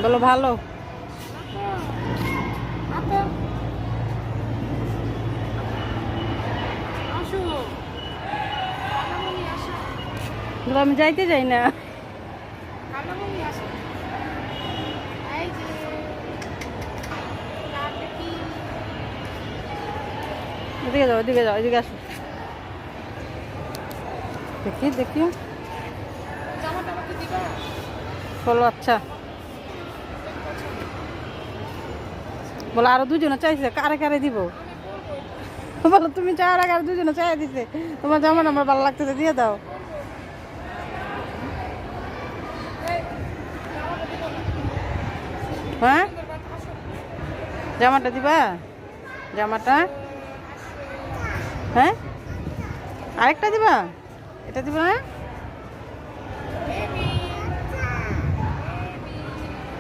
বলো ভালো। বলো, আমি যাইতে যাই না। এদিকে যাও, এদিকে যাও, এদিকে আসো। দেখি দেখি। বলো আচ্ছা। বলো আরো দুজনে চাইছে, কারে কারে দিব? বলো তুমি চাওয়ার আগে আর দুজনে চাই দিছে। তোমার জামাটা আমার ভালো লাগতেছে, দিয়ে দাও। হ্যাঁ, জামাটা দিবা? জামাটা হ্যাঁ, আরেকটা দিবা? এটা দিবা না?